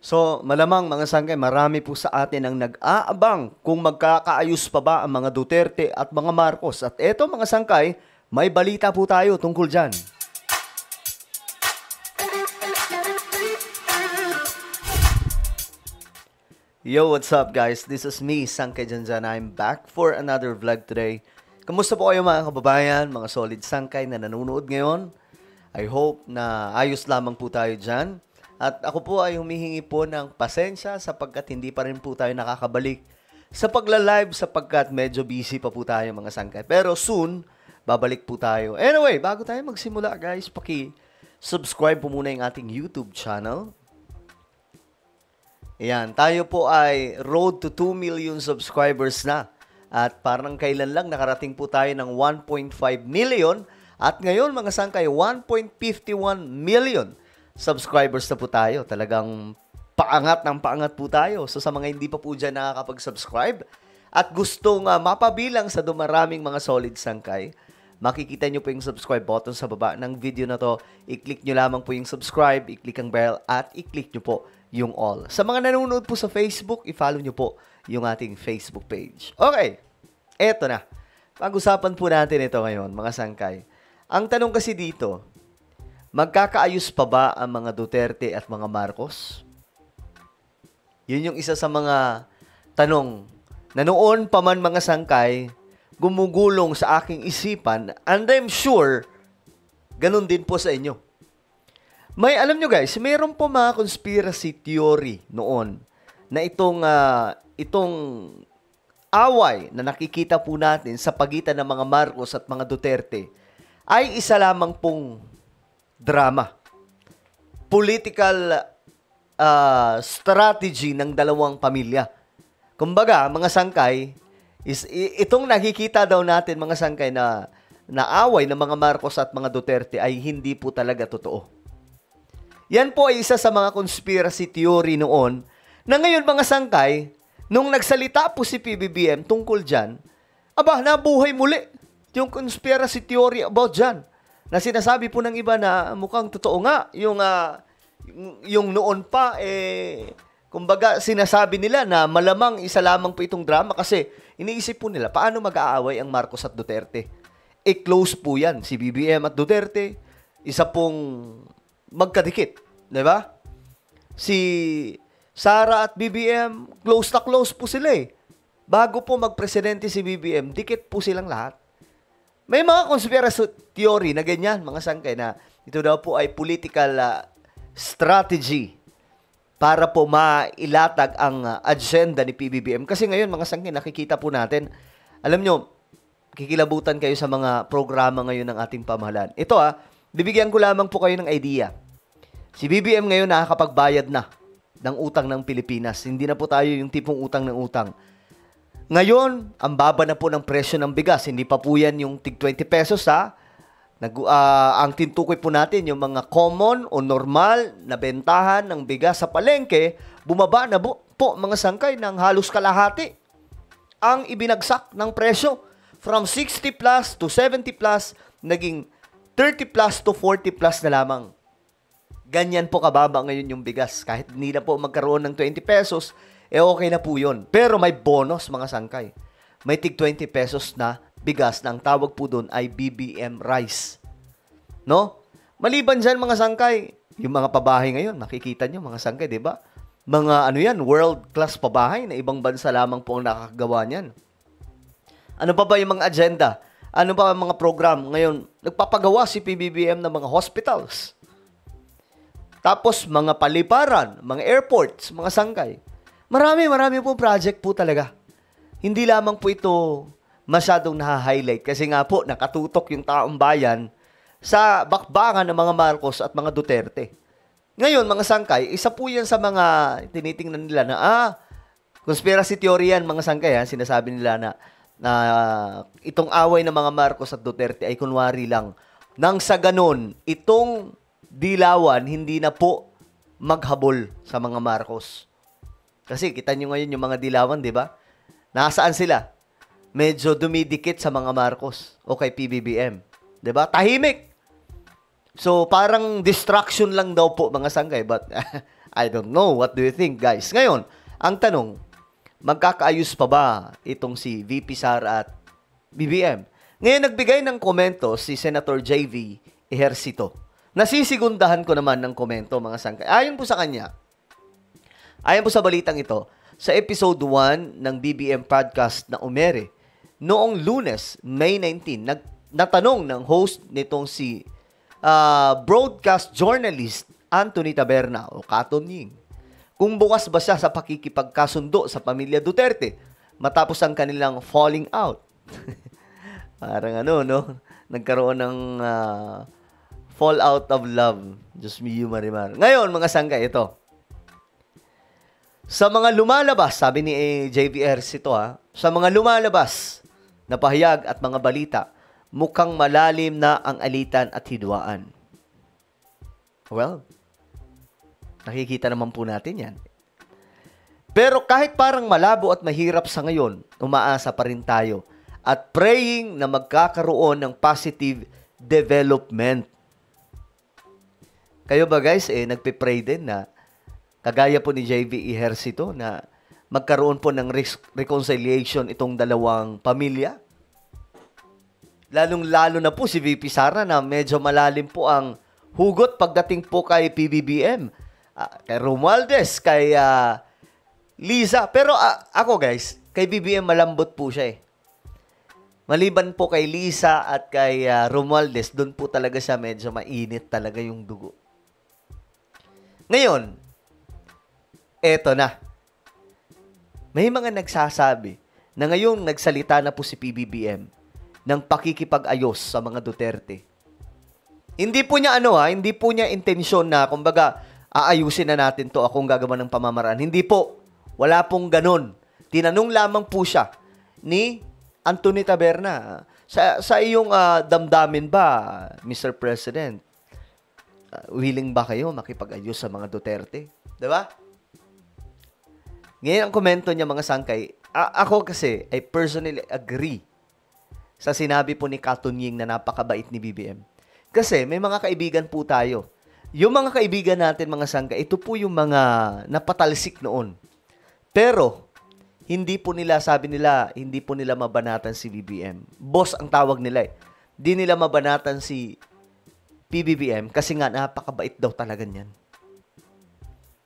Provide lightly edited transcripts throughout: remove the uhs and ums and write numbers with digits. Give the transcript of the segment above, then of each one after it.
So, malamang mga sangkay, marami po sa atin ang nag-aabang kung magkakaayos pa ba ang mga Duterte at mga Marcos. At eto mga sangkay, may balita po tayo tungkol dyan. Yo, what's up guys? This is me, Sangkay Janjan. I'm back for another vlog today. Kamusta po kayo mga kababayan, mga solid sangkay na nanonood ngayon? I hope na ayos lamang po tayo dyan. At ako po ay humihingi po ng pasensya sapagkat hindi pa rin po tayo nakakabalik sa pagla-live sapagkat medyo busy pa po tayo mga sangkay. Pero soon, babalik po tayo. Anyway, bago tayo magsimula guys, paki-subscribe po muna yung ating YouTube channel. Ayan, tayo po ay road to 2 million subscribers na. At parang kailan lang nakarating po tayo ng 1.5 million. At ngayon mga sangkay, 1.51 million subscribers na po tayo. Talagang paangat ng paangat po tayo. So sa mga hindi pa po dyan nakakapag-subscribe at gustong mapabilang sa dumaraming mga solid sangkay, makikita nyo po yung subscribe button sa baba ng video na to. I-click nyo lamang po yung subscribe, i-click ang bell at i-click nyo po yung all. Sa mga nanonood po sa Facebook, i-follow nyo po yung ating Facebook page. Okay, eto na. Pag-usapan po natin ito ngayon mga sangkay. Ang tanong kasi dito, magkakaayos pa ba ang mga Duterte at mga Marcos? Yun yung isa sa mga tanong na noon pa man mga sangkay, gumugulong sa aking isipan, and I'm sure, ganun din po sa inyo. May, alam nyo guys, mayroon po mga conspiracy theory noon na itong away na nakikita po natin sa pagitan ng mga Marcos at mga Duterte ay isa lamang pong drama. Political strategy ng dalawang pamilya. Kumbaga, mga sangkay, itong nakikita daw natin mga sangkay na away ng mga Marcos at mga Duterte ay hindi po talaga totoo. Yan po ay isa sa mga conspiracy theory noon na ngayon mga sangkay, nung nagsalita po si PBBM tungkol dyan, nabuhay muli yung conspiracy theory about dyan. Na sinasabi po ng iba na mukhang totoo nga, yung noon pa, kumbaga sinasabi nila na malamang isa lamang po itong drama kasi iniisip po nila, paano mag-aaway ang Marcos at Duterte? Close po yan, si BBM at Duterte, isa pong magkadikit, di ba? Si Sara at BBM, close na close po sila eh. Bago po magpresidente si BBM, dikit po silang lahat. May mga conspiracy theory na ganyan, mga sangkay, na ito daw po ay political strategy para po mailatag ang agenda ni PBBM. Kasi ngayon, mga sangkay, nakikita po natin, alam nyo, kikilabutan kayo sa mga programa ngayon ng ating pamahalaan. Ito bibigyan ko lamang po kayo ng idea. Si BBM ngayon nakakapagbayad na ng utang ng Pilipinas. Hindi na po tayo yung tipong utang ng utang. Ngayon, ang baba na po ng presyo ng bigas. Hindi pa po yan yung tig 20 pesos ang tintukoy po natin, yung mga common o normal na bentahan ng bigas sa palengke, bumaba na po mga sangkay ng halos kalahati. Ang ibinagsak ng presyo from 60 plus to 70 plus, naging 30 plus to 40 plus na lamang. Ganyan po kababa ngayon yung bigas. Kahit hindi na po magkaroon ng 20 pesos, okay na po yun. Pero may bonus mga sangkay. May tig 20 pesos na bigas na ang tawag po doon ay BBM rice. No? Maliban dyan mga sangkay, yung mga pabahay ngayon, nakikita nyo mga sangkay, di ba? Mga world-class pabahay na ibang bansa lamang po ang nakakagawa niyan. Ano pa ba yung mga agenda? Ano pa ang mga program? Ngayon, nagpapagawa si PBBM ng mga hospitals. Tapos, mga paliparan, mga airports, mga sangkay. Marami po project po talaga. Hindi lamang po ito masyadong na-highlight kasi nga po nakatutok yung taong bayan sa bakbakan ng mga Marcos at mga Duterte. Ngayon, mga sangkay, isa po yan sa mga tinitingnan nila na, conspiracy theory yan, mga sangkay, sinasabi nila na itong away ng mga Marcos at Duterte ay kunwari lang. Nang sa ganun, itong dilawan hindi na po maghabol sa mga Marcos. Kasi kita nyo ngayon yung mga dilawan, di ba? Nasaan sila? Medyo dumidikit sa mga Marcos o kay PBBM. Di ba? Tahimik. So, parang distraction lang daw po mga sangkay. But I don't know. What do you think, guys? Ngayon, ang tanong, magkakaayos pa ba itong si VP Sara at BBM? Ngayon, nagbigay ng komento si Senator JV Ejercito. Nasisigundahan ko naman ng komento, mga sangkay. Ayon po sa kanya, ayon po sa balitang ito, sa episode 1 ng BBM podcast na umere, noong Lunes, May 19, natanong ng host nitong si broadcast journalist Anthony Taberna o Katon Ying kung bukas ba siya sa pakikipagkasundo sa pamilya Duterte matapos ang kanilang falling out. Parang no? Nagkaroon ng fall out of love. Diyos me, Marimar. Ngayon, mga sangkay, ito. Sa mga lumalabas, sabi ni JVR ito sa mga lumalabas na pahayag at mga balita, mukhang malalim na ang alitan at hidwaan. Well, nakikita naman po natin yan. Pero kahit parang malabo at mahirap sa ngayon, umaasa pa rin tayo at praying na magkakaroon ng positive development. Kayo ba guys, nagpipray din na kagaya po ni JV Ejercito na magkaroon po ng reconciliation itong dalawang pamilya? Lalong-lalo na po si VP Sara na medyo malalim po ang hugot pagdating po kay PBBM, kay Romualdez, kay Liza. Pero ako guys, kay BBM malambot po siya Maliban po kay Liza at kay Romualdez, doon po talaga siya medyo mainit talaga yung dugo. Ngayon, eto na. May mga nagsasabi na ngayong nagsalita na po si PBBM ng pakikipag-ayos sa mga Duterte. Hindi po niya hindi po niya intensyon na kumbaga aayusin na natin to, akong gagawa ng pamamaraan. Hindi po. Wala pong ganun. Tinanong lamang po siya ni Anthony Taberna, sa iyong damdamin ba, Mr. President, willing ba kayo makipag-ayos sa mga Duterte? Diba? Ngayon ang komento niya, mga sangkay, ako kasi, I personally agree sa sinabi po ni Katon Ying na napakabait ni BBM. Kasi may mga kaibigan po tayo. Yung mga kaibigan natin, mga sangkay, ito po yung mga napatalsik noon. Pero, hindi po nila, sabi nila, hindi po nila mabanatan si BBM. Boss ang tawag nila Di nila mabanatan si PBBM kasi nga napakabait daw talaga niyan.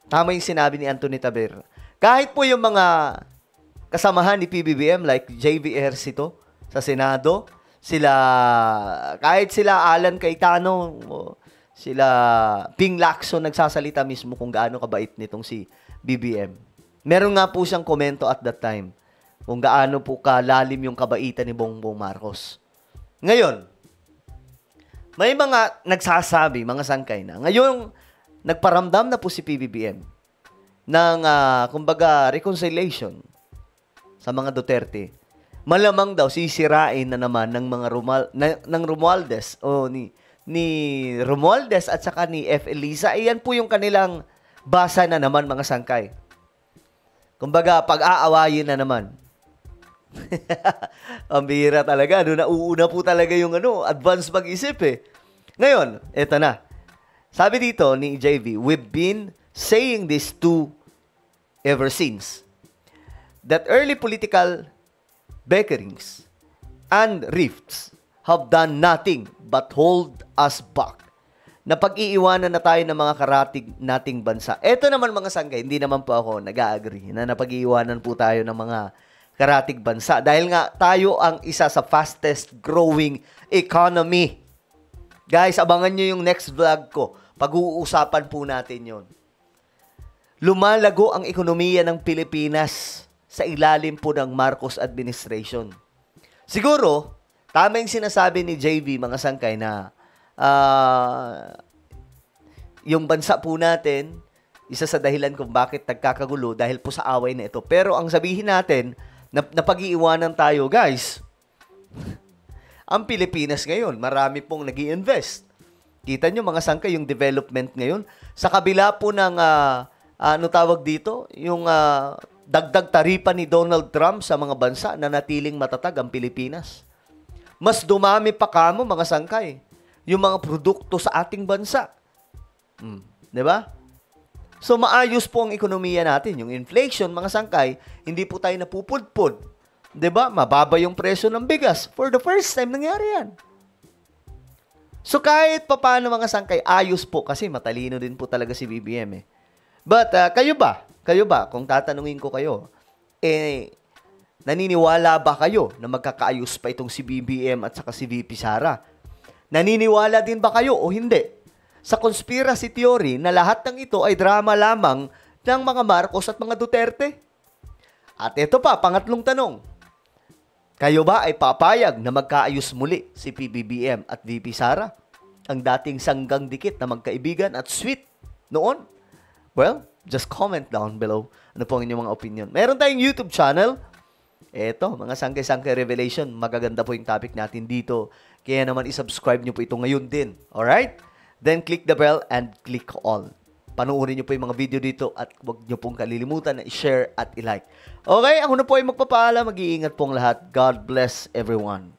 Tama yung sinabi ni Anthony Taber. Kahit po yung mga kasamahan ni PBBM like JV Ejercito sa Senado, kahit sila Alan Cayetano, sila Ping Lacson nagsasalita mismo kung gaano kabait nitong si BBM. Meron nga po siyang komento at that time kung gaano po kalalim yung kabaitan ni Bongbong Marcos. Ngayon, may mga nagsasabi, mga sangkay na, ngayon, nagparamdam na po si PBBM ng, kumbaga, reconciliation sa mga Duterte. Malamang daw, sisirain na naman ng mga ng Romualdez o ni Romualdez at saka ni F. Elisa. Iyan po yung kanilang basa na naman, mga sangkay. Kumbaga, pag-aawayin na naman. Ang bihira talaga. Nauuna po talaga yung advance mag-isip Ngayon, eto na. Sabi dito ni JV, we've been saying this too ever since. That early political bickerings and rifts have done nothing but hold us back. Napag-iiwanan na tayo ng mga karatig nating bansa. Eto naman, mga sangkay, hindi naman po ako nag-agree na napag-iiwanan po tayo ng mga karatig bansa. Dahil nga tayo ang isa sa fastest growing economy. Guys, abangan nyo yung next vlog ko. Pag-uusapan po natin yon. Lumalago ang ekonomiya ng Pilipinas sa ilalim po ng Marcos administration. Siguro, tama yung sinasabi ni JV, mga sangkay, na yung bansa po natin, isa sa dahilan kung bakit nagkakagulo dahil po sa away na ito. Pero ang sabihin natin, na pag-iiwanan tayo, guys, ang Pilipinas ngayon, marami pong nag-i-invest. Kita nyo, mga sangkay, yung development ngayon. Sa kabila po ng, tawag dito, yung dagdag taripa ni Donald Trump sa mga bansa na natiling matatag ang Pilipinas. Mas dumami pa kamo, mga sangkay, yung mga produkto sa ating bansa. Diba? So, maayos po ang ekonomiya natin. Yung inflation, mga sangkay, hindi po tayo napupudpud. 'Di ba? Mababa yung presyo ng bigas. For the first time, nangyari yan. So, kahit papaano mga sangkay, ayos po kasi matalino din po talaga si BBM eh. But, kayo ba, kung tatanungin ko kayo, naniniwala ba kayo na magkakaayos pa itong si BBM at saka si VP Sara? Naniniwala din ba kayo o hindi sa conspiracy theory na lahat ng ito ay drama lamang ng mga Marcos at mga Duterte? At ito pa, pangatlong tanong. Kayo ba ay papayag na magkaayos muli si PBBM at VP Sara? Ang dating sanggang dikit na magkaibigan at sweet noon? Well, just comment down below. Ano po ang inyong mga opinion? Meron tayong YouTube channel. Eto, mga sangkay-sangkay revelation. Magaganda po yung topic natin dito. Kaya naman isubscribe nyo po ito ngayon din. Alright? Then click the bell and click all. Panuorin nyo po yung mga video dito at huwag nyo pong kalilimutan na i-share at i-like. Okay, ako na po ay magpapaalam. Mag-iingat pong lahat. God bless everyone.